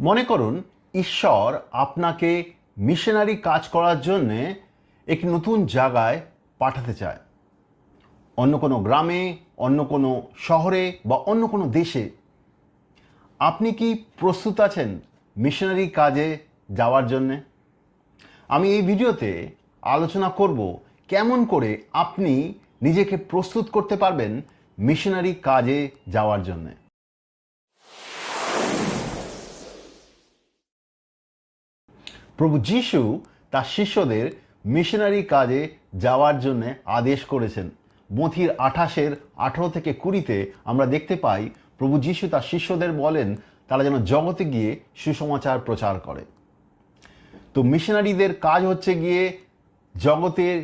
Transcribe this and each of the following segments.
মনে করুন ঈশ্বর আপনাকে মিশনারি কাজ করার জন্যে একটি নতুন জায়গায় পাঠাতে চায়। অন্য কোনো গ্রামে, অন্য কোনো শহরে বা অন্য কোনো দেশে। আপনি কি প্রস্তুত আছেন মিশনারি কাজে যাওয়ার জন্যে? আমি এই ভিডিওতে আলোচনা করব কেমন করে আপনি নিজেকে প্রস্তুত করতে পারবেন মিশনারি কাজে যাওয়ার জন্যে। প্রভু যীশু তার শিষ্যদের মিশনারি কাজে যাওয়ার জন্য আদেশ করেছেন। মথির 28-18 থেকে 20-তে আমরা দেখতে পাই প্রভু যীশু তার শিষ্যদের বলেন তারা যেন জগতে গিয়ে সুসমাচার প্রচার করে। তো মিশনারিদের কাজ হচ্ছে গিয়ে জগতের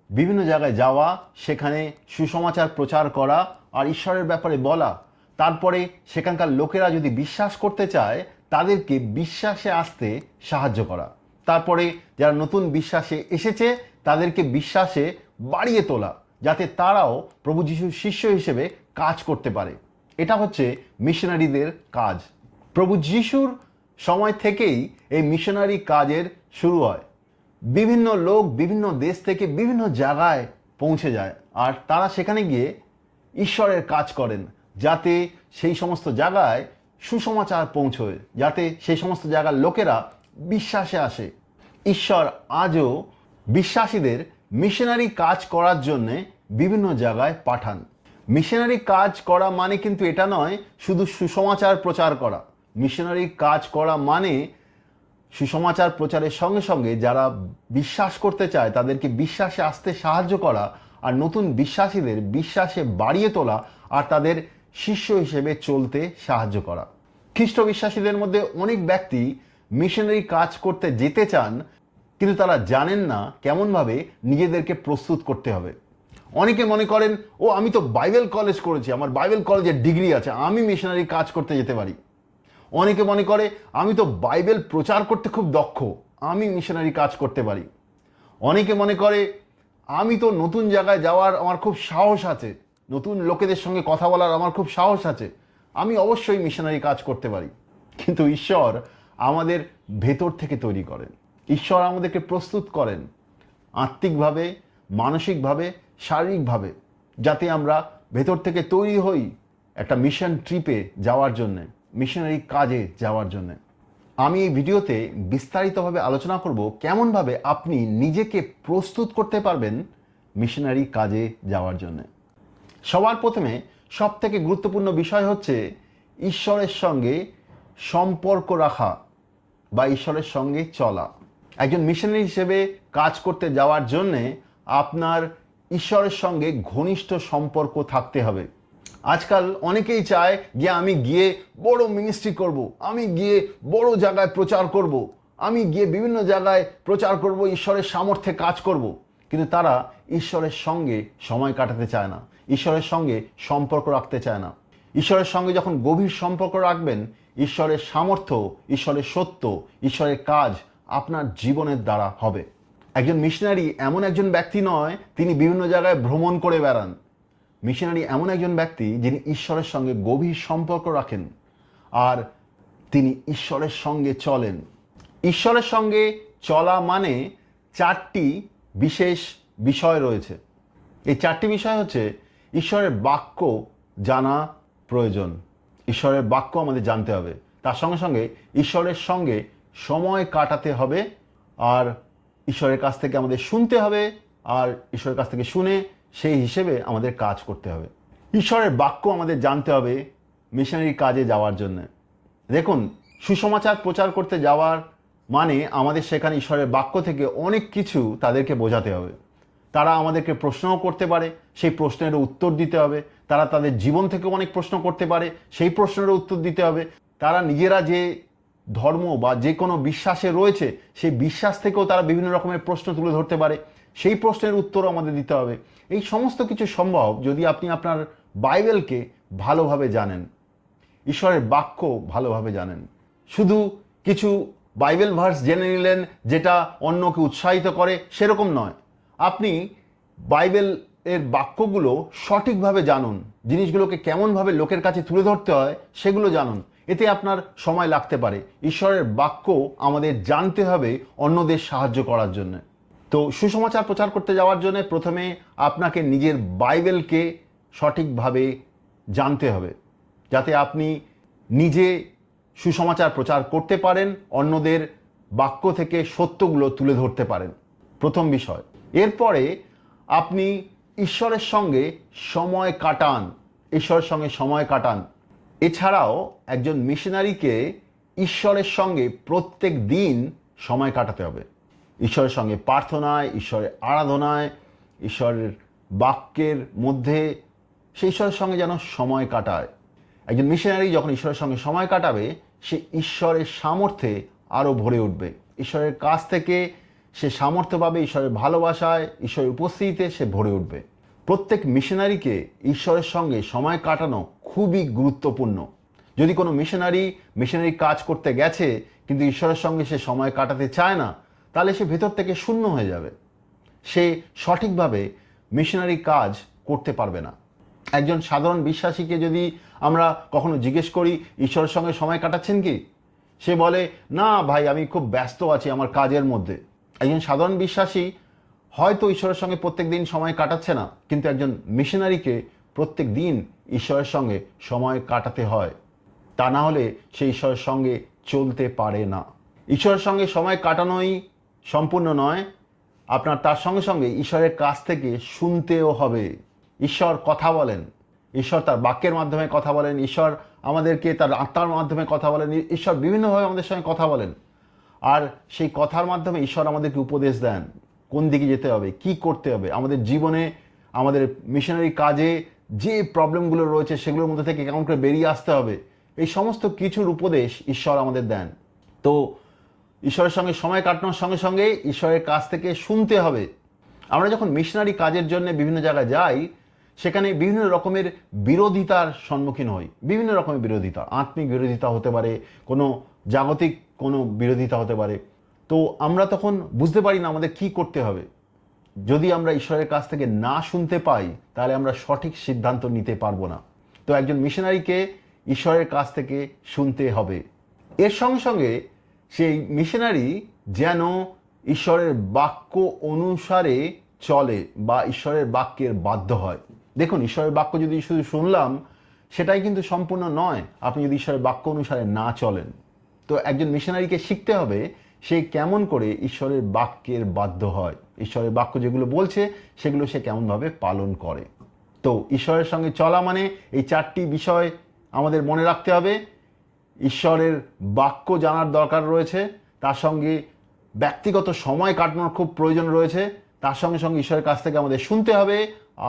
বিভিন্ন জায়গায় যাওয়া, সেখানে সুসমাচার প্রচার করা আর ঈশ্বরের ব্যাপারে বলা। তারপরে সেখানকার লোকেরা যদি বিশ্বাস করতে চায় তাদেরকে বিশ্বাসে আসতে সাহায্য করা। তারপরে যারা নতুন বিশ্বাসে এসেছে তাদেরকে বিশ্বাসে বাড়িয়ে তোলা, যাতে তারাও প্রভু যীশুর শিষ্য হিসেবে কাজ করতে পারে। এটা হচ্ছে মিশনারিদের কাজ। প্রভু যীশুর সময় থেকেই এই মিশনারি কাজের শুরু হয়। বিভিন্ন লোক বিভিন্ন দেশ থেকে বিভিন্ন জায়গায় পৌঁছে যায় আর তারা সেখানে গিয়ে ঈশ্বরের কাজ করেন, যাতে সেই সমস্ত জায়গায় সুসমাচার পৌঁছয়, যাতে সেই সমস্ত জায়গার লোকেরা বিশ্বাসে আসে। ঈশ্বর আজও বিশ্বাসীদের মিশনারি কাজ করার জন্যে বিভিন্ন জায়গায় পাঠান। মিশনারি কাজ করা মানে কিন্তু এটা নয় শুধু সুসমাচার প্রচার করা। মিশনারি কাজ করা মানে সুসমাচার প্রচারের সঙ্গে সঙ্গে যারা বিশ্বাস করতে চায় তাদেরকে বিশ্বাসে আসতে সাহায্য করা আর নতুন বিশ্বাসীদের বিশ্বাসে বাড়িয়ে তোলা আর তাদের শিষ্য হিসেবে চলতে সাহায্য করা। খ্রিস্ট বিশ্বাসীদের মধ্যে অনেক ব্যক্তি মিশনারি কাজ করতে যেতে চান, কিন্তু তারা জানেন না কেমনভাবে নিজেদেরকে প্রস্তুত করতে হবে। অনেকে মনে করেন, ও আমি তো বাইবেল কলেজ করেছি, আমার বাইবেল কলেজের ডিগ্রি আছে, আমি মিশনারি কাজ করতে যেতে পারি। অনেকে মনে করে আমি তো বাইবেল প্রচার করতে খুব দক্ষ, আমি মিশনারি কাজ করতে পারি। অনেকে মনে করে আমি তো নতুন জায়গায় যাওয়ার আমার খুব সাহস আছে, নতুন লোকেদের সঙ্গে কথা বলার আমার খুব সাহস আছে, আমি অবশ্যই মিশনারি কাজ করতে পারি। কিন্তু ঈশ্বর আমাদের ভেতর থেকে তৈরি করেন। ঈশ্বর আমাদেরকে প্রস্তুত করেন আত্মিকভাবে, মানসিকভাবে, শারীরিকভাবে, যাতে আমরা ভেতর থেকে তৈরি হই একটা মিশন ট্রিপে যাওয়ার জন্যে, মিশনারি কাজে যাওয়ার জন্যে। আমি এই ভিডিওতে বিস্তারিতভাবে আলোচনা করব কেমনভাবে আপনি নিজেকে প্রস্তুত করতে পারবেন মিশনারি কাজে যাওয়ার জন্যে। সবার প্রথমে সবথেকে গুরুত্বপূর্ণ বিষয় হচ্ছে ঈশ্বরের সঙ্গে সম্পর্ক রাখা বা ঈশ্বরের সঙ্গে চলা। একজন মিশনারি হিসেবে কাজ করতে যাওয়ার জন্যে আপনার ঈশ্বরের সঙ্গে ঘনিষ্ঠ সম্পর্ক থাকতে হবে। আজকাল অনেকেই চায় যে আমি গিয়ে বড় মিনিস্ট্রি করব, আমি গিয়ে বড় জায়গায় প্রচার করব, আমি গিয়ে বিভিন্ন জায়গায় প্রচার করব, ঈশ্বরের সামর্থ্যে কাজ করব। কিন্তু তারা ঈশ্বরের সঙ্গে সময় কাটাতে চায় না, ঈশ্বরের সঙ্গে সম্পর্ক রাখতে চায় না। ঈশ্বরের সঙ্গে যখন গভীর সম্পর্ক রাখবেন, ঈশ্বরের সামর্থ্য, ঈশ্বরের সত্য, ঈশ্বরের কাজ আপনার জীবনের দ্বারা হবে। একজন মিশনারি এমন একজন ব্যক্তি নয় তিনি বিভিন্ন জায়গায় ভ্রমণ করে বেড়ান। মিশনারি এমন একজন ব্যক্তি যিনি ঈশ্বরের সঙ্গে গভীর সম্পর্ক রাখেন আর তিনি ঈশ্বরের সঙ্গে চলেন। ঈশ্বরের সঙ্গে চলা মানে 4টি বিশেষ বিষয় রয়েছে। এই 4টি বিষয় হচ্ছে ঈশ্বরের বাক্য জানা প্রয়োজন, ঈশ্বরের বাক্য আমাদের জানতে হবে, তার সঙ্গে সঙ্গে ঈশ্বরের সঙ্গে সময় কাটাতে হবে আর ঈশ্বরের কাছ থেকে আমাদের শুনতে হবে আর ঈশ্বরের কাছ থেকে শুনে সেই হিসেবে আমাদের কাজ করতে হবে। ঈশ্বরের বাক্য আমাদের জানতে হবে মিশনারি কাজে যাওয়ার জন্য। দেখুন, সুসমাচার প্রচার করতে যাওয়ার মানে আমাদের সেখানে ঈশ্বরের বাক্য থেকে অনেক কিছু তাদেরকে বোঝাতে হবে। তারা আমাদেরকে প্রশ্নও করতে পারে, সেই প্রশ্নেরও উত্তর দিতে হবে। তারা তাদের জীবন থেকে অনেক প্রশ্ন করতে পারে, সেই প্রশ্নেরও উত্তর দিতে হবে। তারা নিজেরা যে ধর্ম বা যে কোনো বিশ্বাসে রয়েছে সেই বিশ্বাস থেকেও তারা বিভিন্ন রকমের প্রশ্ন তুলে ধরতে পারে, সেই প্রশ্নের উত্তরও আমাদের দিতে হবে। এই সমস্ত কিছু সম্ভব যদি আপনি আপনার বাইবেলকে ভালোভাবে জানেন, ঈশ্বরের বাক্য ভালোভাবে জানেন। শুধু কিছু বাইবেল ভার্স জেনে নিলেন যেটা অন্যকে উৎসাহিত করে সেরকম নয়। আপনি বাইবেলের বাক্যগুলো সঠিকভাবে জানুন, জিনিসগুলোকে কেমনভাবে লোকের কাছে তুলে ধরতে হয় সেগুলো জানুন। এতে আপনার সময় লাগতে পারে। ঈশ্বরের বাক্য আমাদের জানতে হবে অন্যদের সাহায্য করার জন্য। তো সুসমাচার প্রচার করতে যাওয়ার জন্য প্রথমে আপনাকে নিজের বাইবেলকে সঠিকভাবে জানতে হবে, যাতে আপনি নিজে সুসমাচার প্রচার করতে পারেন, অন্যদের বাক্য থেকে সত্যগুলো তুলে ধরতে পারেন, প্রথম বিষয়। এরপরে আপনি ঈশ্বরের সঙ্গে সময় কাটান, ঈশ্বরের সঙ্গে সময় কাটান। এছাড়াও একজন মিশনারিকে ঈশ্বরের সঙ্গে প্রত্যেক দিন সময় কাটাতে হবে, ঈশ্বরের সঙ্গে প্রার্থনায়, ঈশ্বরের আরাধনায়, ঈশ্বরের বাক্যের মধ্যে সে ঈশ্বরের সঙ্গে যেন সময় কাটায়। একজন মিশনারি যখন ঈশ্বরের সঙ্গে সময় কাটাবে, সে ঈশ্বরের সামর্থ্যে আরও ভরে উঠবে। ঈশ্বরের কাছ থেকে সে সামর্থ্য পাবে, ঈশ্বরের ভালোবাসায়, ঈশ্বরের উপস্থিতিতে সে ভরে উঠবে। প্রত্যেক মিশনারিকে ঈশ্বরের সঙ্গে সময় কাটানো খুবই গুরুত্বপূর্ণ। যদি কোনো মিশনারি কাজ করতে গেছে কিন্তু ঈশ্বরের সঙ্গে সে সময় কাটাতে চায় না, তাহলে সে ভেতর থেকে শূন্য হয়ে যাবে, সে সঠিকভাবে মিশনারি কাজ করতে পারবে না। একজন সাধারণ বিশ্বাসীকে যদি আমরা কখনো জিজ্ঞেস করি ঈশ্বরের সঙ্গে সময় কাটাচ্ছেন কি, সে বলে না ভাই, আমি খুব ব্যস্ত আছি আমার কাজের মধ্যে। একজন সাধারণ বিশ্বাসী হয়তো ঈশ্বরের সঙ্গে প্রত্যেক দিন সময় কাটাচ্ছে না, কিন্তু একজন মিশনারিকে প্রত্যেক দিন ঈশ্বরের সঙ্গে সময় কাটাতে হয়, তা না হলে সে ঈশ্বরের সঙ্গে চলতে পারে না। ঈশ্বরের সঙ্গে সময় কাটানোই সম্পূর্ণ নয়, আপনার তার সঙ্গে সঙ্গে ঈশ্বরের কাছ থেকে শুনতেও হবে। ঈশ্বর কথা বলেন, ঈশ্বর তার বাক্যের মাধ্যমে কথা বলেন, ঈশ্বর আমাদেরকে তার আত্মার মাধ্যমে কথা বলেন, ঈশ্বর বিভিন্নভাবে আমাদের সঙ্গে কথা বলেন। আর সেই কথার মাধ্যমে ঈশ্বর আমাদেরকে উপদেশ দেন কোন দিকে যেতে হবে, কি করতে হবে, আমাদের জীবনে, আমাদের মিশনারি কাজে যে প্রবলেমগুলো রয়েছে সেগুলোর মধ্যে থেকে কেমন করে বেরিয়ে আসতে হবে, এই সমস্ত কিছুর উপদেশ ঈশ্বর আমাদের দেন। তো ঈশ্বরের সঙ্গে সময় কাটানোর সঙ্গে সঙ্গে ঈশ্বরের কাছ থেকে শুনতে হবে। আমরা যখন মিশনারি কাজের জন্য বিভিন্ন জায়গায় যাই, সেখানে বিভিন্ন রকমের বিরোধিতার সম্মুখীন হই, বিভিন্ন রকমের বিরোধিতা, আত্মিক বিরোধিতা হতে পারে, কোনো জাগতিক কোনো বিরোধিতা হতে পারে। তো আমরা তখন বুঝতে পারি না আমাদের কি করতে হবে। যদি আমরা ঈশ্বরের কাছ থেকে না শুনতে পাই, তাহলে আমরা সঠিক সিদ্ধান্ত নিতে পারবো না। তো একজন মিশনারিকে ঈশ্বরের কাছ থেকে শুনতে হবে। এর সঙ্গে সঙ্গে সেই মিশনারি যেন ঈশ্বরের বাক্য অনুসারে চলে বা ঈশ্বরের বাক্যের বাধ্য হয়। দেখুন, ঈশ্বরের বাক্য যদি শুধু শুনলাম সেটাই কিন্তু সম্পূর্ণ নয়, আপনি যদি ঈশ্বরের বাক্য অনুসারে না চলেন। তো একজন মিশনারিকে শিখতে হবে সে কেমন করে ঈশ্বরের বাক্যের বাধ্য হয়, ঈশ্বরের বাক্য যেগুলো বলছে সেগুলো সে কেমনভাবে পালন করে। তো ঈশ্বরের সঙ্গে চলা মানে এই চারটি বিষয় আমাদের মনে রাখতে হবে। ঈশ্বরের বাক্য জানার দরকার রয়েছে, তার সঙ্গে ব্যক্তিগত সময় কাটানোর খুব প্রয়োজন রয়েছে, তার সঙ্গে সঙ্গে ঈশ্বরের কাছ থেকে আমাদের শুনতে হবে,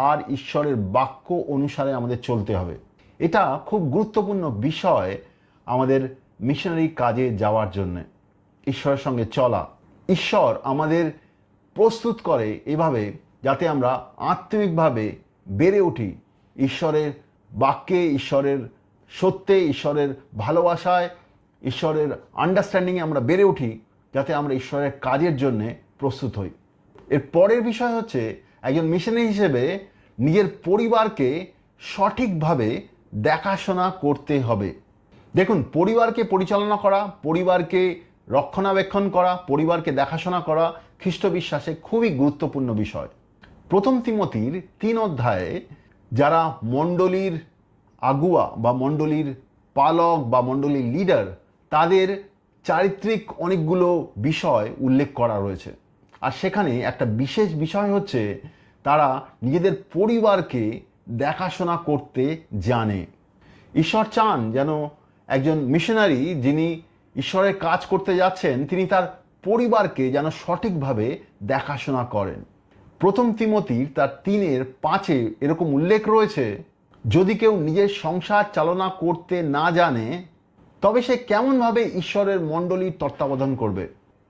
আর ঈশ্বরের বাক্য অনুসারে আমাদের চলতে হবে। এটা খুব গুরুত্বপূর্ণ বিষয় আমাদের মিশনারি কাজে যাওয়ার জন্য। ঈশ্বরের সঙ্গে চলা, ঈশ্বর আমাদের প্রস্তুত করে এভাবে যাতে আমরা আত্মিকভাবে বেড়ে উঠি ঈশ্বরের বাক্যে, ঈশ্বরের সত্যে, ঈশ্বরের ভালোবাসায়, ঈশ্বরের আন্ডারস্ট্যান্ডিংয়ে আমরা বেড়ে উঠি, যাতে আমরা ঈশ্বরের কাজের জন্যে প্রস্তুত হই। এর পরের বিষয় হচ্ছে একজন মিশনারি হিসেবে নিজের পরিবারকে সঠিকভাবে দেখাশোনা করতে হবে। দেখুন, পরিবারকে পরিচালনা করা, পরিবারকে রক্ষণাবেক্ষণ করা, পরিবারকে দেখাশোনা করা খ্রিস্ট বিশ্বাসে খুবই গুরুত্বপূর্ণ বিষয়। প্রথম তিমোথীর 3 অধ্যায়ে যারা মণ্ডলীর আগুয়া বা মণ্ডলীর পালক বা মণ্ডলীর লিডার, তাদের চারিত্রিক অনেকগুলো বিষয় উল্লেখ করা রয়েছে। আর সেখানে একটা বিশেষ বিষয় হচ্ছে তারা নিজেদের পরিবারকে দেখাশোনা করতে জানে। ঈশ্বর চান যেন একজন মিশনারি যিনি ঈশ্বরের কাজ করতে যাচ্ছেন তিনি তার পরিবারকে যেন সঠিকভাবে দেখাশোনা করেন। প্রথম তিমোথীর তার 3:5 এরকম উল্লেখ রয়েছে, যদি কেউ নিজের সংসার চালনা করতে না জানে তবে সে কেমনভাবে ঈশ্বরের মণ্ডলীর তত্ত্বাবধান করবে।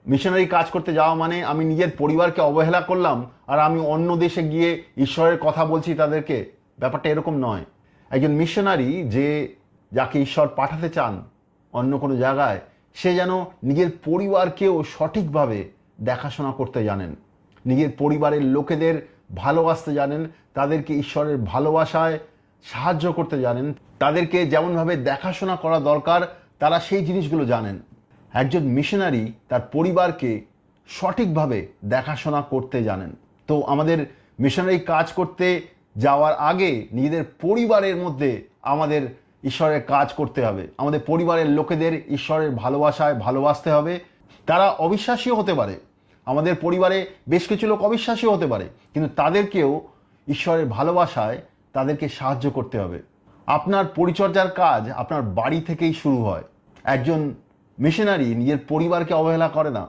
মিশনারি কাজ করতে যাওয়া মানে আমি নিজের পরিবারকে অবহেলা করলাম আর আমি অন্য দেশে গিয়ে ঈশ্বরের কথা বলছি তাদেরকে, ব্যাপারটা এরকম নয়। একজন মিশনারি যাকে ঈশ্বর পাঠাতে চান অন্য কোনো জায়গায়, সে যেন নিজের পরিবারকেও সঠিকভাবে দেখাশোনা করতে জানেন, নিজের পরিবারের লোকেদের ভালোবাসতে জানেন, তাদেরকে ঈশ্বরের ভালোবাসায় সাহায্য করতে জানেন, তাদেরকে যেমনভাবে দেখাশোনা করা দরকার তারা সেই জিনিসগুলো জানেন। একজন মিশনারি তার পরিবারকে সঠিকভাবে দেখাশোনা করতে জানেন। তো আমাদের মিশনারি কাজ করতে যাওয়ার আগে নিজেদের পরিবারের মধ্যে আমাদের ঈশ্বরের কাজ করতে হবে। আমাদের পরিবারের লোকেদের ঈশ্বরের ভালোবাসায় ভালোবাসতে হবে। তারা অবিশ্বাসীও হতে পারে, আমাদের পরিবারে বেশ কিছু লোক অবিশ্বাসীও হতে পারে, কিন্তু তাদেরকেও ঈশ্বরের ভালোবাসায় তাদেরকে সাহায্য করতে হবে। আপনার পরিচর্যার কাজ আপনার বাড়ি থেকেই শুরু হয়। একজন মিশনারি নিজের পরিবারকে অবহেলা করে না,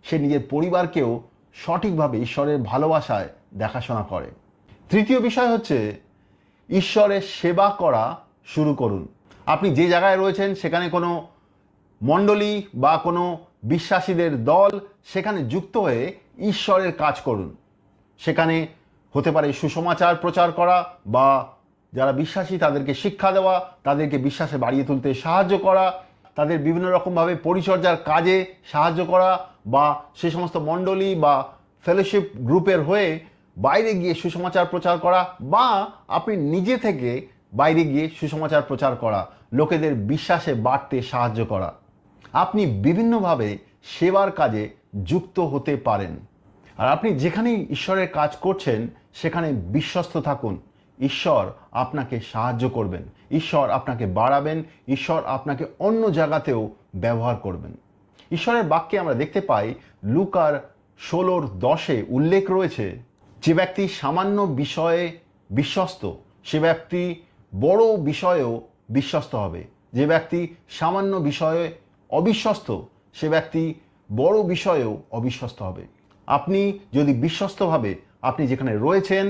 সে নিজের পরিবারকেও সঠিকভাবে ঈশ্বরের ভালোবাসায় দেখাশোনা করে। তৃতীয় বিষয় হচ্ছে ঈশ্বরের সেবা করা শুরু করুন। আপনি যে জায়গায় রয়েছেন সেখানে কোনো মণ্ডলী বা কোনো বিশ্বাসীদের দল, সেখানে যুক্ত হয়ে ঈশ্বরের কাজ করুন। সেখানে হতে পারে সুসমাচার প্রচার করা, বা যারা বিশ্বাসী তাদেরকে শিক্ষা দেওয়া, তাদেরকে বিশ্বাসে বাড়িয়ে তুলতে সাহায্য করা, তাদের বিভিন্ন রকমভাবে পরিচর্যার কাজে সাহায্য করা, বা সে সমস্ত মণ্ডলী বা ফেলোশিপ গ্রুপের হয়ে বাইরে গিয়ে সুসমাচার প্রচার করা, বা আপনি নিজে থেকে বাইরে গিয়ে সুসমাচার প্রচার করা, লোকেদের বিশ্বাসে বাড়তে সাহায্য করা। আপনি বিভিন্নভাবে সেবার কাজে যুক্ত হতে পারেন। আর আপনি যেখানেই ঈশ্বরের কাজ করছেন সেখানে বিশ্বস্ত থাকুন। ঈশ্বর আপনাকে সাহায্য করবেন, ঈশ্বর আপনাকে বাড়াবেন, ঈশ্বর আপনাকে অন্য জায়গাতেও ব্যবহার করবেন। ঈশ্বরের বাক্যে আমরা দেখতে পাই লুকার 16:10 উল্লেখ রয়েছে, যে ব্যক্তি সামান্য বিষয়ে বিশ্বস্ত সে ব্যক্তি বড় বিষয়েও বিশ্বস্ত হবে। যে ব্যক্তি সামান্য বিষয়ে অবিশ্বস্ত সে ব্যক্তি বড় বিষয়েও অবিশ্বস্ত হবে। আপনি যদি বিশ্বস্তভাবে আপনি যেখানে রয়েছেন,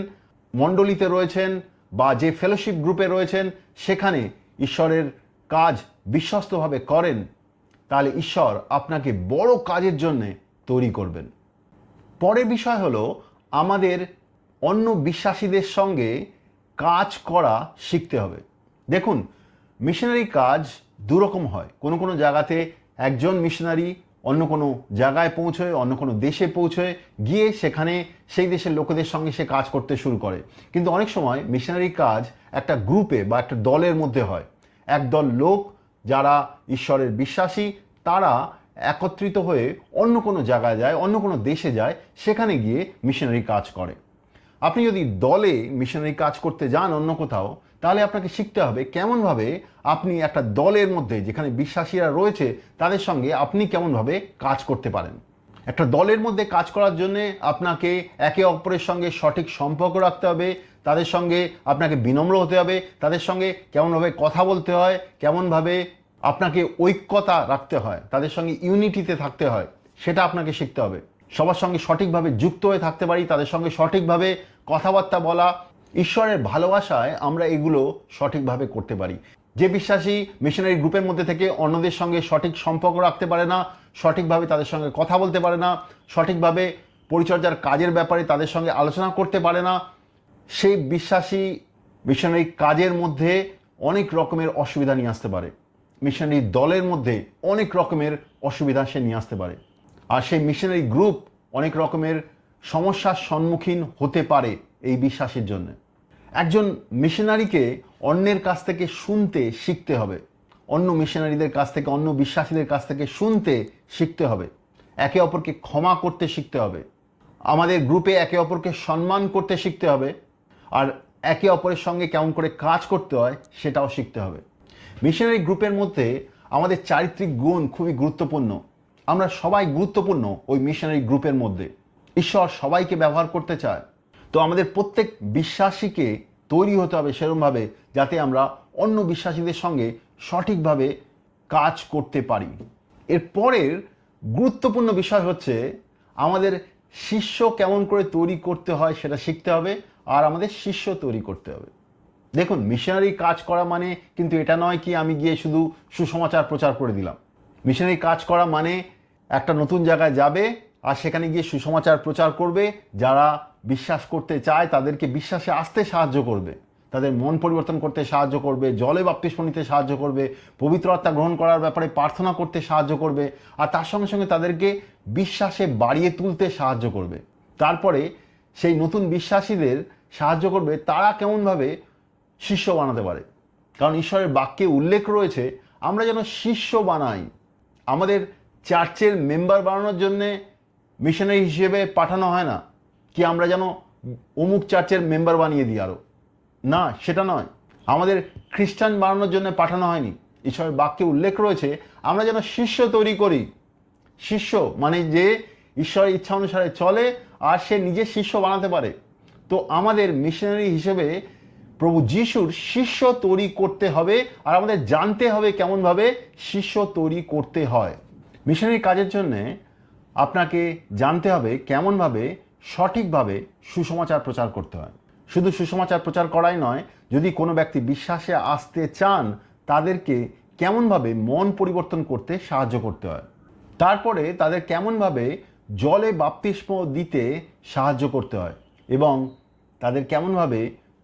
মণ্ডলীতে রয়েছেন বা যে ফেলোশিপ গ্রুপে রয়েছেন, সেখানে ঈশ্বরের কাজ বিশ্বস্তভাবে করেন, তাহলে ঈশ্বর আপনাকে বড় কাজের জন্যে তৈরি করবেন। পরের বিষয় হলো আমাদের অন্য বিশ্বাসীদের সঙ্গে কাজ করা শিখতে হবে। দেখুন, মিশনারি কাজ দুরকম হয়। কোনো কোনো জায়গাতে একজন মিশনারি অন্য কোনো জায়গায় পৌঁছয়, অন্য কোনো দেশে পৌঁছয়, গিয়ে সেখানে সেই দেশের লোকেদের সঙ্গে সে কাজ করতে শুরু করে। কিন্তু অনেক সময় মিশনারি কাজ একটা গ্রুপে বা একটা দলের মধ্যে হয়। একদল লোক যারা ঈশ্বরের বিশ্বাসী, তারা একত্রিত হয়ে অন্য কোনো জায়গায় যায়, অন্য কোনো দেশে যায়, সেখানে গিয়ে মিশনারি কাজ করে। আপনি যদি দলে মিশনারি কাজ করতে যান অন্য কোথাও, তাহলে আপনাকে শিখতে হবে কেমনভাবে আপনি একটা দলের মধ্যে যেখানে বিশ্বাসীরা রয়েছে তাদের সঙ্গে আপনি কেমনভাবে কাজ করতে পারেন। একটা দলের মধ্যে কাজ করার জন্য আপনাকে একে অপরের সঙ্গে সঠিক সম্পর্ক রাখতে হবে, তাদের সঙ্গে আপনাকে বিনম্র হতে হবে, তাদের সঙ্গে কেমনভাবে কথা বলতে হয়, কেমনভাবে আপনাকে ঐক্যতা রাখতে হয়, তাদের সঙ্গে ইউনিটিতে থাকতে হয়, সেটা আপনাকে শিখতে হবে। সবার সঙ্গে সঠিকভাবে যুক্ত হয়ে থাকতে পারি, তাদের সঙ্গে সঠিকভাবে কথাবার্তা বলা। ঈশ্বরের ভালোবাসায় আমরা এগুলো সঠিকভাবে করতে পারি। যে বিশ্বাসী মিশনারি গ্রুপের মধ্যে থেকে অন্যদের সঙ্গে সঠিক সম্পর্ক রাখতে পারে না, সঠিকভাবে তাদের সঙ্গে কথা বলতে পারে না, সঠিকভাবে পরিচর্যার কাজের ব্যাপারে তাদের সঙ্গে আলোচনা করতে পারে না, সেই বিশ্বাসী মিশনারি কাজের মধ্যে অনেক রকমের অসুবিধা নিয়ে আসতে পারে। মিশনারি দলের মধ্যে অনেক রকমের অসুবিধা সে নিয়ে আসতে পারে। আর সেই মিশনারি গ্রুপ অনেক রকমের সমস্যার সম্মুখীন হতে পারে এই বিশ্বাসের জন্য। একজন মিশনারিকে অন্যের কাছ থেকে শুনতে শিখতে হবে, অন্য মিশনারিদের কাছ থেকে, অন্য বিশ্বাসীদের কাছ থেকে শুনতে শিখতে হবে, একে অপরকে ক্ষমা করতে শিখতে হবে, আমাদের গ্রুপে একে অপরকে সম্মান করতে শিখতে হবে, আর একে অপরের সঙ্গে কেমন করে কাজ করতে হয় সেটাও শিখতে হবে। মিশনারি গ্রুপের মধ্যে আমাদের চারিত্রিক গুণ খুবই গুরুত্বপূর্ণ। আমরা সবাই গুরুত্বপূর্ণ ওই মিশনারি গ্রুপের মধ্যে। ঈশ্বর সবাইকে ব্যবহার করতে চায়। তো আমাদের প্রত্যেক বিশ্বাসীকে তৈরি হতে হবে সেরকমভাবে যাতে আমরা অন্য বিশ্বাসীদের সঙ্গে সঠিকভাবে কাজ করতে পারি। এর পরের গুরুত্বপূর্ণ বিষয় হচ্ছে আমাদের শিষ্য কেমন করে তৈরি করতে হয় সেটা শিখতে হবে, আর আমাদের শিষ্য তৈরি করতে হবে। দেখুন, মিশনারি কাজ করা মানে কিন্তু এটা নয় কি আমি গিয়ে শুধু সুসমাচার প্রচার করে দিলাম। মিশনারি কাজ করা মানে একটা নতুন জায়গায় যাবে আর সেখানে গিয়ে সুসমাচার প্রচার করবে, যারা বিশ্বাস করতে চায় তাদেরকে বিশ্বাসে আসতে সাহায্য করবে, তাদের মন পরিবর্তন করতে সাহায্য করবে, জলে বাপ্তিস্ম নিতে সাহায্য করবে, পবিত্র আত্মা গ্রহণ করার ব্যাপারে প্রার্থনা করতে সাহায্য করবে, আর তার সঙ্গে সঙ্গে তাদেরকে বিশ্বাসে বাড়িয়ে তুলতে সাহায্য করবে। তারপরে সেই নতুন বিশ্বাসীদের সাহায্য করবে তারা কেমনভাবে শিষ্য বানাতে পারে। কারণ ঈশ্বরের বাক্যে উল্লেখ রয়েছে আমরা যেন শিষ্য বানাই। আমাদের চার্চের মেম্বার বানানোর জন্যে মিশনারি হিসেবে পাঠানো হয় না কি আমরা যেন অমুক চার্চের মেম্বার বানিয়ে দিই আরও, না সেটা নয়। আমাদের খ্রিস্টান বানানোর জন্য পাঠানো হয়নি। ঈশ্বরের বাক্যে উল্লেখ রয়েছে আমরা যেন শিষ্য তৈরি করি। শিষ্য মানে যে ঈশ্বরের ইচ্ছা অনুসারে চলে আর সে নিজে শিষ্য বানাতে পারে। তো আমাদের মিশনারি হিসেবে প্রভু যিশুর শিষ্য তৈরি করতে হবে, আর আমাদের জানতে হবে কেমনভাবে শিষ্য তৈরি করতে হয়। মিশনারি কাজের জন্যে আপনাকে জানতে হবে কেমনভাবে সঠিকভাবে সুসমাচার প্রচার করতে হয়। শুধু সুসমাচার প্রচার করাই নয়, যদি কোনো ব্যক্তি বিশ্বাসে আসতে চান তাদেরকে কেমনভাবে মন পরিবর্তন করতে সাহায্য করতে হয়। তারপরে তাদের কেমনভাবে জলে বাপ্তিস্ম দিতে সাহায্য করতে হয় এবং তাদের কেমনভাবে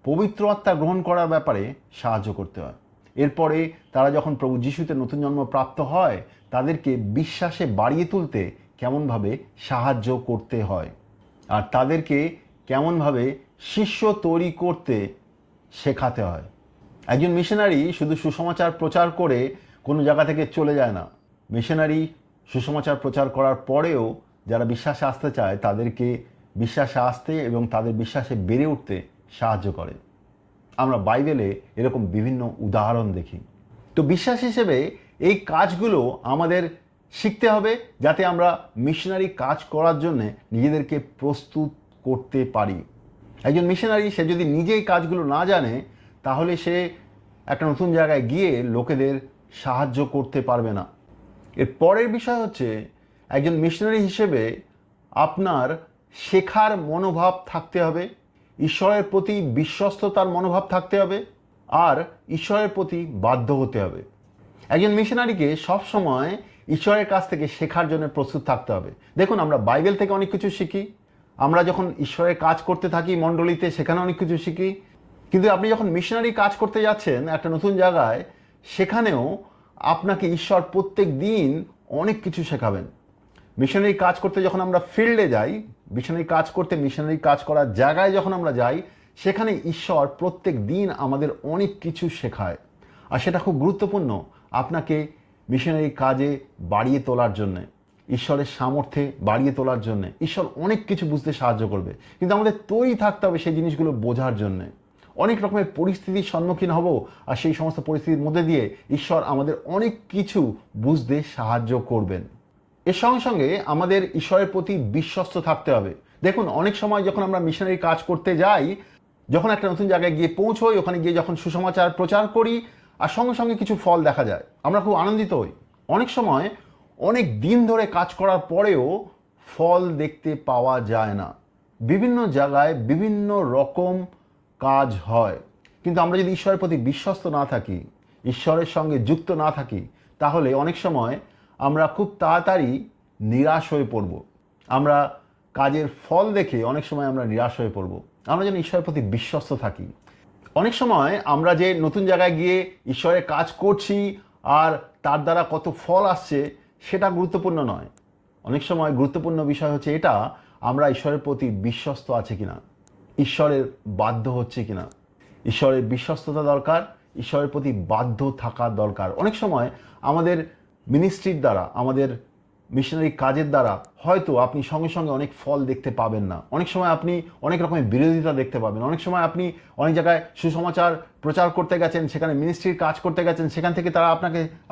পবিত্র আত্মা গ্রহণ করার ব্যাপারে সাহায্য করতে হয়। এরপরে তারা যখন প্রভু যিশুতে নতুন জন্ম প্রাপ্ত হয় তাদেরকে বিশ্বাসে বাড়িয়ে তুলতে কেমনভাবে সাহায্য করতে হয়, আর তাদেরকে কেমনভাবে শিষ্য তৈরি করতে শেখাতে হয়। একজন মিশনারি শুধু সুসমাচার প্রচার করে কোনো জায়গা থেকে চলে যায় না। মিশনারি সুসমাচার প্রচার করার পরেও যারা বিশ্বাসে আসতে চায় তাদেরকে বিশ্বাসে আসতে এবং তাদের বিশ্বাসে বেড়ে উঠতে সাহায্য করে। আমরা বাইবেলে এরকম বিভিন্ন উদাহরণ দেখি। তো বিশ্বাস হিসেবে এই কাজগুলো আমাদের শিখতে হবে যাতে আমরা মিশনারি কাজ করার জন্য নিজেদেরকে প্রস্তুত করতে পারি। একজন মিশনারি সে যদি নিজেই কাজগুলো না জানে তাহলে সে একটা নতুন জায়গায় গিয়ে লোকেদের সাহায্য করতে পারবে না। এর পরের বিষয় হচ্ছে একজন মিশনারি হিসেবে আপনার শেখার মনোভাব থাকতে হবে, ঈশ্বরের প্রতি বিশ্বস্ততার মনোভাব থাকতে হবে, আর ঈশ্বরের প্রতি বাধ্য হতে হবে। একজন মিশনারিকে সবসময় ঈশ্বরের কাছ থেকে শেখার জন্য প্রস্তুত থাকতে হবে। দেখুন, আমরা বাইবেল থেকে অনেক কিছু শিখি, আমরা যখন ঈশ্বরের কাজ করতে থাকি মণ্ডলীতে সেখানে অনেক কিছু শিখি, কিন্তু আপনি যখন মিশনারি কাজ করতে যাচ্ছেন একটা নতুন জায়গায়, সেখানেও আপনাকে ঈশ্বর প্রত্যেক দিন অনেক কিছু শেখাবেন। মিশনারি কাজ করতে যখন আমরা ফিল্ডে যাই, মিশনারি কাজ করার জায়গায় যখন আমরা যাই, সেখানে ঈশ্বর প্রত্যেক দিন আমাদের অনেক কিছু শেখায়, আর সেটা খুব গুরুত্বপূর্ণ আপনাকে মিশনারি কাজে বাড়িয়ে তোলার জন্যে, ঈশ্বরের সামর্থ্যে বাড়িয়ে তোলার জন্যে। ঈশ্বর অনেক কিছু বুঝতে সাহায্য করবে, কিন্তু আমাদের তৈরি থাকতে হবে সেই জিনিসগুলো বোঝার জন্যে। অনেক রকমের পরিস্থিতির সম্মুখীন হব, আর সেই সমস্ত পরিস্থিতির মধ্যে দিয়ে ঈশ্বর আমাদের অনেক কিছু বুঝতে সাহায্য করবেন। এর সঙ্গে সঙ্গে আমাদের ঈশ্বরের প্রতি বিশ্বস্ত থাকতে হবে। দেখুন, অনেক সময় যখন আমরা মিশনারি কাজ করতে যাই, যখন একটা নতুন জায়গায় গিয়ে পৌঁছোই, ওখানে গিয়ে যখন সুসমাচার প্রচার করি আর সঙ্গে সঙ্গে কিছু ফল দেখা যায়, আমরা খুব আনন্দিত হই। অনেক সময় অনেক দিন ধরে কাজ করার পরেও ফল দেখতে পাওয়া যায় না। বিভিন্ন জায়গায় বিভিন্ন রকম কাজ হয়, কিন্তু আমরা যদি ঈশ্বরের প্রতি বিশ্বস্ত না থাকি, ঈশ্বরের সঙ্গে যুক্ত না থাকি, তাহলে অনেক সময় আমরা খুব তাড়াতাড়ি নিরাশ হয়ে পড়ব। আমরা কাজের ফল দেখে অনেক সময় আমরা নিরাশ হয়ে পড়ব। আমরা যেন ঈশ্বরের প্রতি বিশ্বস্ত থাকি। অনেক সময় আমরা যে নতুন জায়গায় গিয়ে ঈশ্বরের কাজ করছি আর তার দ্বারা কত ফল আসছে সেটা গুরুত্বপূর্ণ নয়। অনেক সময় গুরুত্বপূর্ণ বিষয় হচ্ছে এটা, আমরা ঈশ্বরের প্রতি বিশ্বস্ত আছে কিনা, ঈশ্বরের বাধ্য হচ্ছে কিনা। ঈশ্বরের বিশ্বস্ততা দরকার, ঈশ্বরের প্রতি বাধ্য থাকা দরকার। অনেক সময় আমাদের মিনিস্ট্রির দ্বারা, আমাদের মিশনারি কাজের দ্বারা হয়তো আপনি সঙ্গে সঙ্গে অনেক ফল দেখতে পাবেন না। অনেক সময় আপনি অনেক রকমের বিরোধিতা দেখতে পাবেন। অনেক সময় আপনি অনেক জায়গায় সুসমাচার প্রচার করতে গেছেন, সেখানে মিনিস্ট্রির কাজ করতে গেছেন, সেখান থেকে তারা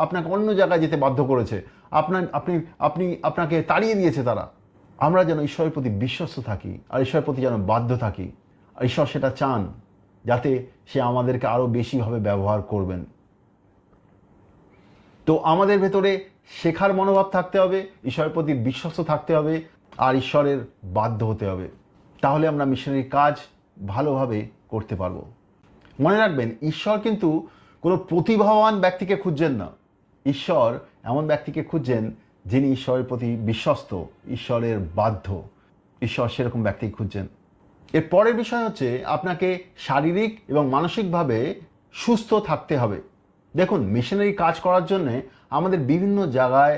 আপনাকে অন্য জায়গায় যেতে বাধ্য করেছে, আপনাকে তাড়িয়ে দিয়েছে তারা। আমরা যেন ঈশ্বরের প্রতি বিশ্বস্ত থাকি আর ঈশ্বরের প্রতি যেন বাধ্য থাকি, আর ঈশ্বর সেটা চান যাতে সে আমাদেরকে আরও বেশিভাবে ব্যবহার করবেন। তো আমাদের ভেতরে শেখার মনোভাব থাকতে হবে, ঈশ্বরের প্রতি বিশ্বস্ত থাকতে হবে, আর ঈশ্বরের বাধ্য হতে হবে। তাহলে আমরা মিশনারি কাজ ভালোভাবে করতে পারবো। মনে রাখবেন, ঈশ্বর কিন্তু কোনো প্রতিভাবান ব্যক্তিকে খুঁজছেন না। ঈশ্বর এমন ব্যক্তিকে খুঁজছেন যিনি ঈশ্বরের প্রতি বিশ্বস্ত, ঈশ্বরের বাধ্য। ঈশ্বর সেরকম ব্যক্তি খুঁজছেন। এর পরের বিষয় হচ্ছে আপনাকে শারীরিক এবং মানসিকভাবে সুস্থ থাকতে হবে। দেখুন, মিশনারি কাজ করার জন্য আমাদের বিভিন্ন জায়গায়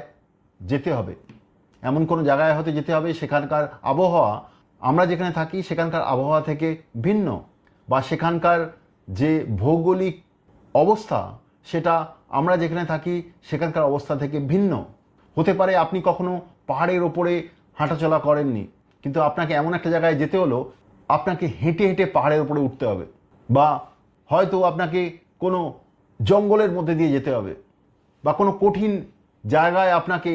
যেতে হবে। এমন কোনো জায়গায় হতে যেতে হবে সেখানকার আবহাওয়া আমরা যেখানে থাকি সেখানকার আবহাওয়া থেকে ভিন্ন, বা সেখানকার যে ভৌগোলিক অবস্থা সেটা আমরা যেখানে থাকি সেখানকার অবস্থা থেকে ভিন্ন হতে পারে। আপনি কখনো পাহাড়ের ওপরে হাঁটাচলা করেননি, কিন্তু আপনাকে এমন একটা জায়গায় যেতে হলো, আপনাকে হেঁটে হেঁটে পাহাড়ের উপরে উঠতে হবে, বা হয়তো আপনাকে কোনো জঙ্গলের মধ্যে দিয়ে যেতে হবে, বা কোনো কঠিন জায়গায় আপনাকে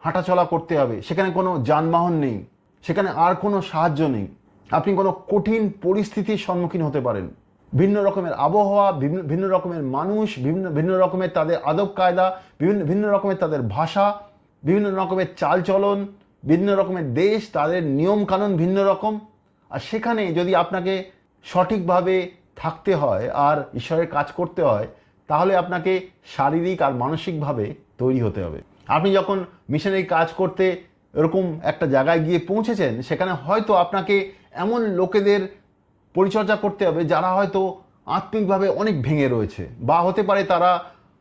হাঁটাচলা করতে হবে, সেখানে কোনো যানবাহন নেই, সেখানে আর কোনো সাহায্য নেই। আপনি কোনো কঠিন পরিস্থিতির সম্মুখীন হতে পারেন। ভিন্ন রকমের আবহাওয়া, ভিন্ন রকমের মানুষ, ভিন্ন রকমের তাদের আদব কায়দা, ভিন্ন রকমের তাদের ভাষা, বিভিন্ন রকমের চালচলন, ভিন্ন রকমের দেশ, তাদের নিয়মকানুন ভিন্ন রকম। আর সেখানে যদি আপনাকে সঠিকভাবে থাকতে হয় আর ঈশ্বরের কাজ করতে হয়, তাহলে আপনাকে শারীরিক আর মানসিকভাবে তৈরি হতে হবে। আপনি যখন মিশনারি কাজ করতে এরকম একটা জায়গায় গিয়ে পৌঁছেছেন, সেখানে হয়তো আপনাকে এমন লোকেদের পরিচর্যা করতে হবে যারা হয়তো আত্মিকভাবে অনেক ভেঙে রয়েছে, বা হতে পারে তারা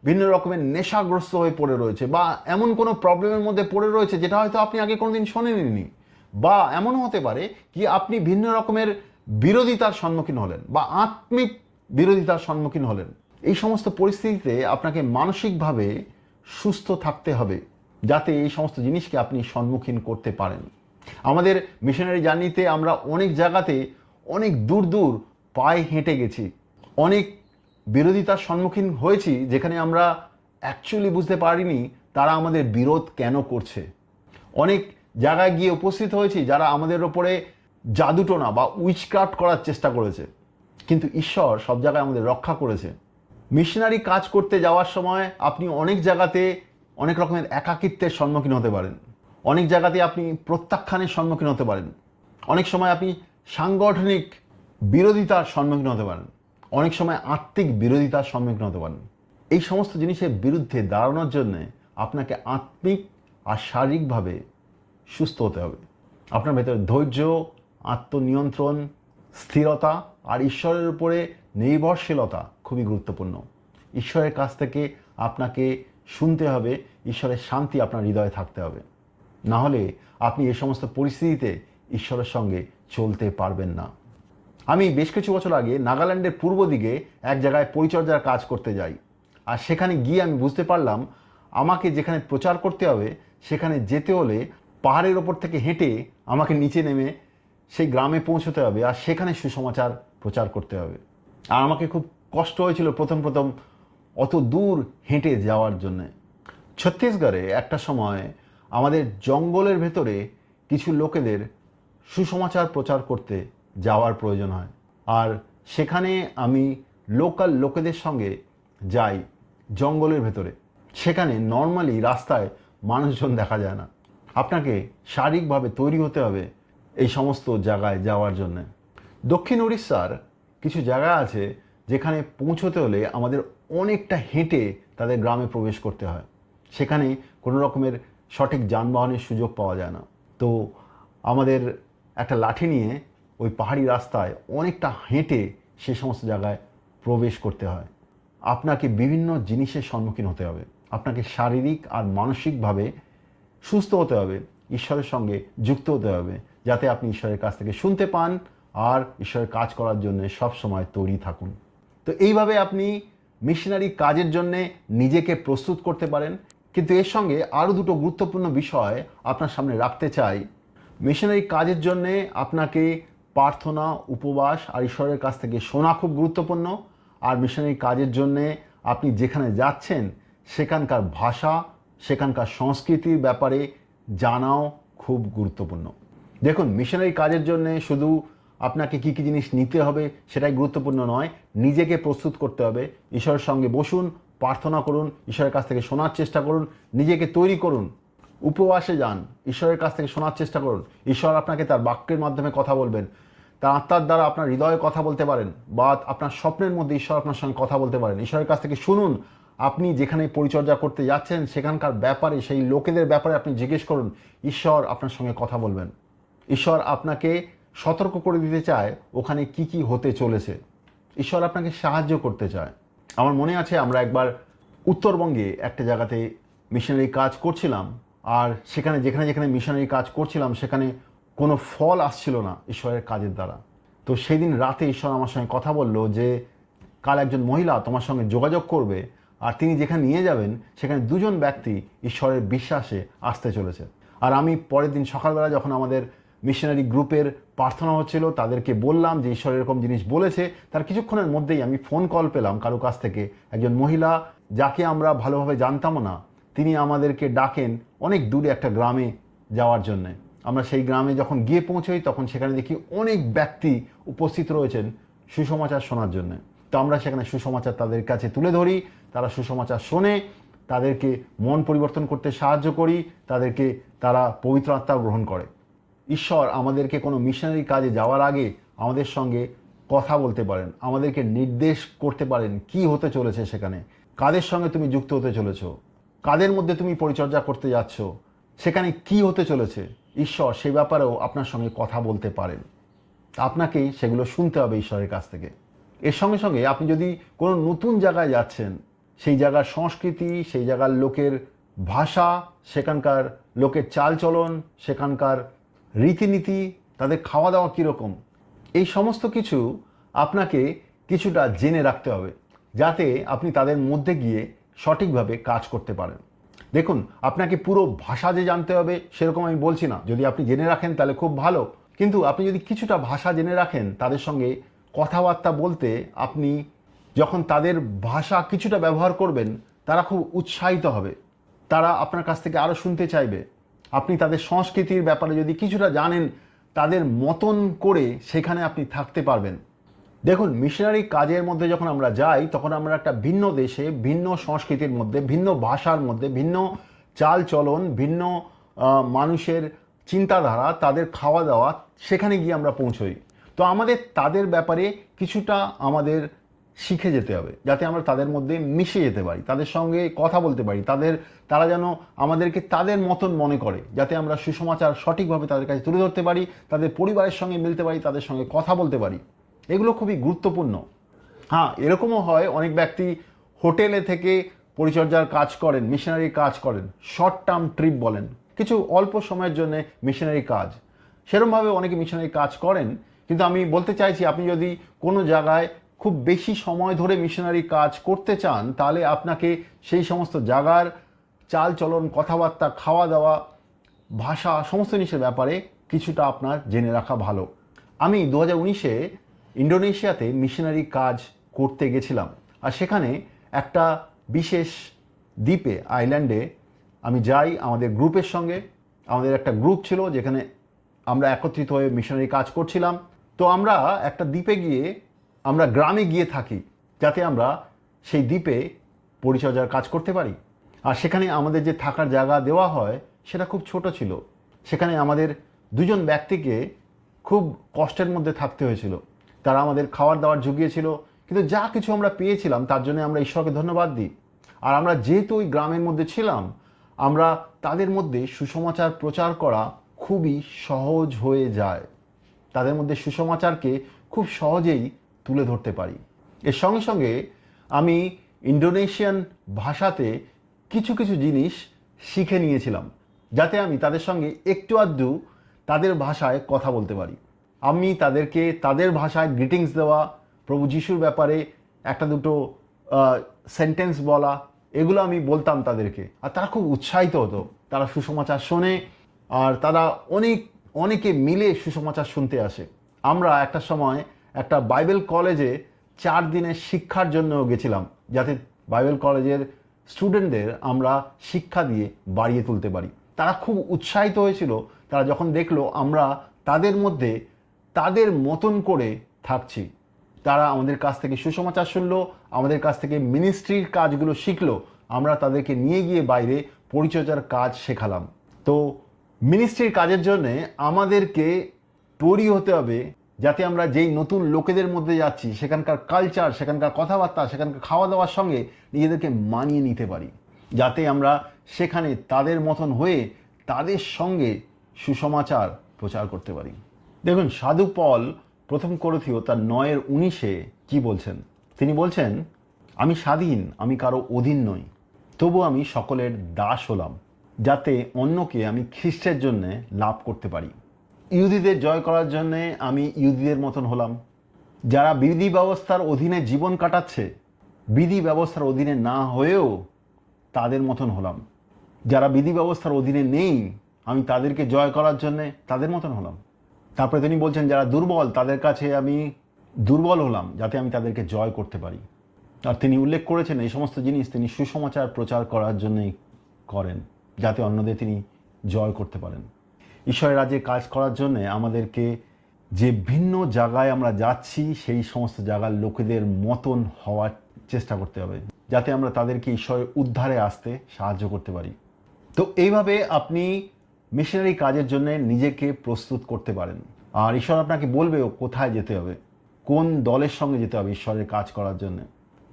ভিন্ন রকমের নেশাগ্রস্ত হয়ে পড়ে রয়েছে, বা এমন কোনো প্রবলেমের মধ্যে পড়ে রয়েছে যেটা হয়তো আপনি আগে কোনোদিন শোনেননি, বা এমনও হতে পারে কি আপনি ভিন্ন রকমের বিরোধিতার সম্মুখীন হলেন বা আত্মিক বিরোধিতার সম্মুখীন হলেন। এই সমস্ত পরিস্থিতিতে আপনাকে মানসিকভাবে সুস্থ থাকতে হবে যাতে এই সমস্ত জিনিসকে আপনি সম্মুখীন করতে পারেন। আমাদের মিশনারি জার্নিতে আমরা অনেক জায়গাতে অনেক দূর দূর পায়ে হেঁটে গেছি, অনেক বিরোধিতার সম্মুখীন হয়েছি যেখানে আমরা অ্যাকচুয়ালি বুঝতে পারিনি তারা আমাদের বিরোধ কেন করছে। অনেক জায়গায় গিয়ে উপস্থিত হয়েছি যারা আমাদের ওপরে জাদুটোনা বা উইচক্রাফট করার চেষ্টা করেছে, কিন্তু ঈশ্বর সব জায়গায় আমাদের রক্ষা করেছে। মিশনারি কাজ করতে যাওয়ার সময় আপনি অনেক জায়গাতে অনেক রকমের একাকিত্বের সম্মুখীন হতে পারেন, অনেক জায়গাতে আপনি প্রত্যাখ্যানের সম্মুখীন হতে পারেন, অনেক সময় আপনি সাংগঠনিক বিরোধিতার সম্মুখীন হতে পারেন, অনেক সময় আত্মিক বিরোধিতার সম্মুখীন হতে পারেন। এই সমস্ত জিনিসের বিরুদ্ধে দাঁড়ানোর জন্য আপনাকে আত্মিক আর শারীরিকভাবে সুস্থ হতে হবে। আপনার ভেতরে ধৈর্য, আত্মনিয়ন্ত্রণ, স্থিরতা আর ঈশ্বরের উপরে নির্ভরশীলতা খুবই গুরুত্বপূর্ণ। ঈশ্বরের কাছ থেকে আপনাকে শুনতে হবে, ঈশ্বরের শান্তি আপনার হৃদয়ে থাকতে হবে, না হলে আপনি এই সমস্ত পরিস্থিতিতে ঈশ্বরের সঙ্গে চলতে পারবেন না। আমি বেশ কিছু বছর আগে নাগাল্যান্ডের পূর্ব দিকে এক জায়গায় পরিচর্যার কাজ করতে যাই, আর সেখানে গিয়ে আমি বুঝতে পারলাম আমাকে যেখানে প্রচার করতে হবে সেখানে যেতে হলে পাহাড়ের ওপর থেকে হেঁটে আমাকে নিচে নেমে সেই গ্রামে পৌঁছতে হবে, আর সেখানে সুসমাচার প্রচার করতে হবে। আর আমাকে খুব কষ্ট হয়েছিল প্রথম অত দূর হেঁটে যাওয়ার জন্যে। ছত্তিশগড়ে একটা সময় আমাদের জঙ্গলের ভেতরে কিছু লোকেদের সুসমাচার প্রচার করতে যাওয়ার প্রয়োজন হয়, আর সেখানে আমি লোকাল লোকেদের সঙ্গে যাই জঙ্গলের ভেতরে। সেখানে নর্মালি রাস্তায় মানুষজন দেখা যায় না। আপনাকে শারীরিকভাবে তৈরি হতে হবে এই সমস্ত জায়গায় যাওয়ার জন্য। দক্ষিণ উড়িষ্যার কিছু জায়গা আছে যেখানে পৌঁছতে হলে আমাদের অনেকটা হেঁটে তাদের গ্রামে প্রবেশ করতে হয়, সেখানে কোনো রকমের সঠিক যানবাহনের সুযোগ পাওয়া যায় না। তো আমাদের একটা লাঠি নিয়ে ওই পাহাড়ি রাস্তায় অনেকটা হেঁটে সে সমস্ত জায়গায় প্রবেশ করতে হয়। আপনাকে বিভিন্ন জিনিসের সম্মুখীন হতে হবে, আপনাকে শারীরিক আর মানসিকভাবে সুস্থ হতে হবে, ঈশ্বরের সঙ্গে যুক্ত হতে হবে, যাতে আপনি ঈশ্বরের কাছ থেকে শুনতে পান আর ঈশ্বরের কাজ করার জন্য সবসময় তৈরি থাকুন। তো এইভাবে আপনি মিশনারি কাজের জন্যে নিজেকে প্রস্তুত করতে পারেন। কিন্তু এর সঙ্গে আরও দুটো গুরুত্বপূর্ণ বিষয় আপনার সামনে রাখতে চাই। মিশনারি কাজের জন্যে আপনাকে প্রার্থনা, উপবাস আর ঈশ্বরের কাছ থেকে শোনা খুব গুরুত্বপূর্ণ। আর মিশনারি কাজের জন্যে আপনি যেখানে যাচ্ছেন সেখানকার ভাষা, সেখানকার সংস্কৃতির ব্যাপারে জানাও খুব গুরুত্বপূর্ণ। দেখুন, মিশনারি কাজের জন্যে শুধু আপনাকে কী কী জিনিস নিতে হবে সেটাই গুরুত্বপূর্ণ নয়, নিজেকে প্রস্তুত করতে হবে। ঈশ্বরের সঙ্গে বসুন, প্রার্থনা করুন, ঈশ্বরের কাছ থেকে শোনার চেষ্টা করুন, নিজেকে তৈরি করুন, উপবাসে যান, ঈশ্বরের কাছ থেকে শোনার চেষ্টা করুন। ঈশ্বর আপনাকে তার বাক্যের মাধ্যমে কথা বলবেন, তার আত্মার দ্বারা আপনার হৃদয়ে কথা বলতে পারেন, বা আপনার স্বপ্নের মধ্যে ঈশ্বর আপনার সঙ্গে কথা বলতে পারেন। ঈশ্বরের কাছ থেকে শুনুন। আপনি যেখানে পরিচর্যা করতে যাচ্ছেন সেখানকার ব্যাপারে, সেই লোকেদের ব্যাপারে আপনি জিজ্ঞেস করুন, ঈশ্বর আপনার সঙ্গে কথা বলবেন। ঈশ্বর আপনাকে সতর্ক করে দিতে চায় ওখানে কি কি হতে চলেছে। ঈশ্বর আপনাকে সাহায্য করতে চায়। আমার মনে আছে আমরা একবার উত্তরবঙ্গে একটা জায়গাতে মিশনারি কাজ করছিলাম, আর সেখানে যেখানে মিশনারি কাজ করছিলাম সেখানে কোনো ফল আসছিল না ঈশ্বরের কাজের দ্বারা। তো সেই দিন রাতে ঈশ্বর আমার সঙ্গে কথা বলল যে কাল একজন মহিলা তোমার সঙ্গে যোগাযোগ করবে, আর তিনি যেখানে নিয়ে যাবেন সেখানে দুজন ব্যক্তি ঈশ্বরের বিশ্বাসে আসতে চলেছে। আর আমি পরের দিন সকালবেলা যখন আমাদের মিশনারি গ্রুপের প্রার্থনা হচ্ছিল, তাদেরকে বললাম যে ঈশ্বর এরকম জিনিস বলেছে। তার কিছুক্ষণের মধ্যেই আমি ফোন কল পেলাম কারো কাছ থেকে, একজন মহিলা যাকে আমরা ভালোভাবে জানতামও না, তিনি আমাদেরকে ডাকেন অনেক দূরে একটা গ্রামে যাওয়ার জন্যে। আমরা সেই গ্রামে যখন গিয়ে পৌঁছই তখন সেখানে দেখি অনেক ব্যক্তি উপস্থিত রয়েছেন সুসমাচার শোনার জন্য। তো আমরা সেখানে সুসমাচার তাদের কাছে তুলে ধরি, তারা সুসমাচার শোনে, তাদেরকে মন পরিবর্তন করতে সাহায্য করি, তারা পবিত্র আত্মা গ্রহণ করে। ঈশ্বর আমাদেরকে কোনো মিশনারি কাজে যাওয়ার আগে আমাদের সঙ্গে কথা বলতে পারেন, আমাদেরকে নির্দেশ করতে পারেন কি হতে চলেছে সেখানে, কাদের সঙ্গে তুমি যুক্ত হতে চলেছ, কাদের মধ্যে তুমি পরিচর্যা করতে যাচ্ছ, সেখানে কি হতে চলেছে। ঈশ্বর সে ব্যাপারেও আপনার সঙ্গে কথা বলতে পারেন, আপনাকেই সেগুলো শুনতে হবে ঈশ্বরের কাছ থেকে। এর সঙ্গে সঙ্গে আপনি যদি কোনো নতুন জায়গায় যাচ্ছেন, সেই জায়গার সংস্কৃতি, সেই জায়গার লোকের ভাষা, সেখানকার লোকের চালচলন, সেখানকার রীতিনীতি, তাদের খাওয়া দাওয়া কীরকম, এই সমস্ত কিছু আপনাকে কিছুটা জেনে রাখতে হবে, যাতে আপনি তাদের মধ্যে গিয়ে সঠিকভাবে কাজ করতে পারেন। দেখুন, আপনাকে পুরো ভাষা যে জানতে হবে সেরকম আমি বলছি না, যদি আপনি জেনে রাখেন তাহলে খুব ভালো। কিন্তু আপনি যদি কিছুটা ভাষা জেনে রাখেন, তাদের সঙ্গে কথাবার্তা বলতে আপনি যখন তাদের ভাষা কিছুটা ব্যবহার করবেন, তারা খুব উৎসাহিত হবে, তারা আপনার কাছ থেকে আরও শুনতে চাইবে। আপনি তাদের সংস্কৃতির ব্যাপারে যদি কিছুটা জানেন, তাদের মতন করে সেখানে আপনি থাকতে পারবেন। দেখুন, মিশনারি কাজের মধ্যে যখন আমরা যাই, তখন আমরা একটা ভিন্ন দেশে, ভিন্ন সংস্কৃতির মধ্যে, ভিন্ন ভাষার মধ্যে, ভিন্ন চাল চলন, ভিন্ন মানুষের চিন্তাধারা, তাদের খাওয়া দাওয়া, সেখানে গিয়ে আমরা পৌঁছই। তো আমাদের তাদের ব্যাপারে কিছুটা আমাদের শিখে যেতে হবে, যাতে আমরা তাদের মধ্যে মিশে যেতে পারি, তাদের সঙ্গে কথা বলতে পারি, তারা যেন আমাদেরকে তাদের মতন মনে করে, যাতে আমরা সুসমাচার সঠিকভাবে তাদের কাছে তুলে ধরতে পারি, তাদের পরিবারের সঙ্গে মিলতে পারি, তাদের সঙ্গে কথা বলতে পারি। এগুলো খুবই গুরুত্বপূর্ণ। হ্যাঁ, এরকমও হয় অনেক ব্যক্তি হোটেলে থেকে পরিচর্যার কাজ করেন, মিশনারি কাজ করেন, শর্ট টার্ম ট্রিপ বলেন, কিছু অল্প সময়ের জন্য মিশনারি কাজ, সেরকমভাবে অনেকে মিশনারি কাজ করেন। কিন্তু আমি বলতে চাইছি, আপনি যদি কোনো জায়গায় খুব বেশি সময় ধরে মিশনারি কাজ করতে চান, তাহলে আপনাকে সেই সমস্ত জায়গার চাল চলন, কথাবার্তা, খাওয়া দাওয়া, ভাষা, সমস্ত জিনিসের ব্যাপারে কিছুটা আপনার জেনে রাখা ভালো। আমি 2019-এ ইন্দোনেশিয়াতে মিশনারি কাজ করতে গেছিলাম। আর সেখানে একটা বিশেষ দ্বীপে, আইল্যান্ডে আমি যাই আমাদের গ্রুপের সঙ্গে। আমাদের একটা গ্রুপ ছিল যেখানে আমরা একত্রিত হয়ে মিশনারি কাজ করছিলাম। তো আমরা একটা দ্বীপে গিয়ে, আমরা গ্রামে গিয়ে থাকি, যাতে আমরা সেই দ্বীপে পরিচর্যার কাজ করতে পারি। আর সেখানে আমাদের যে থাকার জায়গা দেওয়া হয় সেটা খুব ছোট ছিল। সেখানে আমাদের দুজন ব্যক্তিকে খুব কষ্টের মধ্যে থাকতে হয়েছিল। তারা আমাদের খাবার দাবার জুগিয়েছিল, কিন্তু যা কিছু আমরা পেয়েছিলাম তার জন্য আমরা ঈশ্বরকে ধন্যবাদ দিই। আর আমরা যেহেতু ওই গ্রামের মধ্যে ছিলাম, আমরা তাদের মধ্যে সুসমাচার প্রচার করা খুবই সহজ হয়ে যায়, তাদের মধ্যে সুসমাচারকে খুব সহজেই তুলে ধরতে পারি। এর সঙ্গে সঙ্গে আমি ইন্দোনেশিয়ান ভাষাতে কিছু কিছু জিনিস শিখে নিয়েছিলাম, যাতে আমি তাদের সঙ্গে একটু আধটু তাদের ভাষায় কথা বলতে পারি। আমি তাদেরকে তাদের ভাষায় গ্রিটিংস দেওয়া, প্রভু যিশুর ব্যাপারে একটা দুটো সেন্টেন্স বলা, এগুলো আমি বলতাম তাদেরকে। আর তারা খুব উৎসাহিত হতো, তারা সুসমাচার শোনে, আর তারা অনেকে মিলে সুসমাচার শুনতে আসে। আমরা একটা সময় একটা বাইবেল কলেজে 4 দিনের শিক্ষার জন্য গেছিলাম, যাতে বাইবেল কলেজের স্টুডেন্টদের আমরা শিক্ষা দিয়ে বাড়িয়ে তুলতে পারি। তারা খুব উৎসাহিত হয়েছিল, তারা যখন দেখলো আমরা তাদের মধ্যে তাদের মতন করে থাকছি। তারা আমাদের কাছ থেকে সুসমাচার শুনলো, আমাদের কাছ থেকে মিনিস্ট্রির কাজগুলো শিখলো, আমরা তাদেরকে নিয়ে গিয়ে বাইরে পরিচর্যার কাজ শেখালাম। তো মিনিস্ট্রির কাজের জন্যে আমাদেরকে তৈরি হতে হবে, যাতে আমরা যেই নতুন লোকেদের মধ্যে যাচ্ছি সেখানকার কালচার, সেখানকার কথাবার্তা, সেখানকার খাওয়া দাওয়ার সঙ্গে নিজেদেরকে মানিয়ে নিতে পারি, যাতে আমরা সেখানে তাদের মতন হয়ে তাদের সঙ্গে সুসমাচার প্রচার করতে পারি। দেখুন, সাধু পল প্রথম কোরিন্থীয় তার 9:19 কি বলছেন? তিনি বলছেন, আমি স্বাধীন, আমি কারো অধীন নই, তবু আমি সকলের দাস হলাম, যাতে অন্যকে আমি খ্রিস্টের জন্যে লাভ করতে পারি। ইহুদিদের জয় করার জন্যে আমি ইহুদিদের মতন হলাম। যারা বিধি ব্যবস্থার অধীনে জীবন কাটাচ্ছে বিধি ব্যবস্থার অধীনে না হয়েও তাদের মতন হলাম। যারা বিধি ব্যবস্থার অধীনে নেই, আমি তাদেরকে জয় করার জন্যে তাদের মতন হলাম। তারপরে তিনি বলছেন যারা দুর্বল তাদের কাছে আমি দুর্বল হলাম যাতে আমি তাদেরকে জয় করতে পারি। আর তিনি উল্লেখ করেছেন এই সমস্ত জিনিস তিনি সুসমাচার প্রচার করার জন্যই করেন, যাতে অন্যদের তিনি জয় করতে পারেন। ঈশ্বরের রাজ্যে কাজ করার জন্যে আমাদেরকে যে ভিন্ন জায়গায় আমরা যাচ্ছি সেই সমস্ত জায়গার লোকেদের মতন হওয়ার চেষ্টা করতে হবে, যাতে আমরা তাদেরকে ঈশ্বরের উদ্ধারে আসতে সাহায্য করতে পারি। তো এইভাবে আপনি মিশনারি কাজের জন্য নিজেকে প্রস্তুত করতে পারেন। আর ঈশ্বর আপনাকে বলবে কোথায় যেতে হবে, কোন দলের সঙ্গে যেতে হবে ঈশ্বরের কাজ করার জন্য।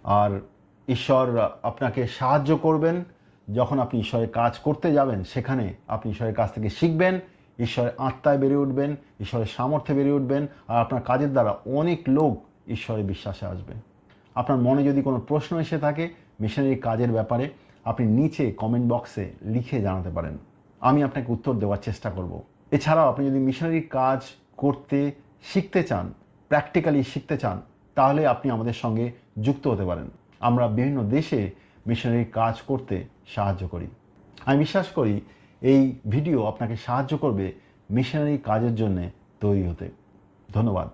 আর ঈশ্বর আপনাকে সাহায্য করবেন যখন আপনি ঈশ্বরের কাজ করতে যাবেন। সেখানে আপনি ঈশ্বরের কাছ থেকে শিখবেন, ঈশ্বরের আত্মায় বেড়ে উঠবেন, ঈশ্বরের সামর্থ্যে বেড়ে উঠবেন। আর আপনার কাজের দ্বারা অনেক লোক ঈশ্বরের বিশ্বাসে আসবে। আপনার মনে যদি কোনো প্রশ্ন এসে থাকে মিশনারি কাজের ব্যাপারে, আপনি নিচে কমেন্ট বক্সে লিখে জানাতে পারেন, আমি আপনাকে উত্তর দেওয়ার চেষ্টা করব। এছাড়াও আপনি যদি মিশনারি কাজ করতে শিখতে চান, প্র্যাকটিক্যালি শিখতে চান, তাহলে আপনি আমাদের সঙ্গে যুক্ত হতে পারেন। আমরা বিভিন্ন দেশে মিশনারি কাজ করতে সাহায্য করি। আমি বিশ্বাস করি এই ভিডিও আপনাকে সাহায্য করবে মিশনারি কাজের জন্য তৈরি হতে। ধন্যবাদ।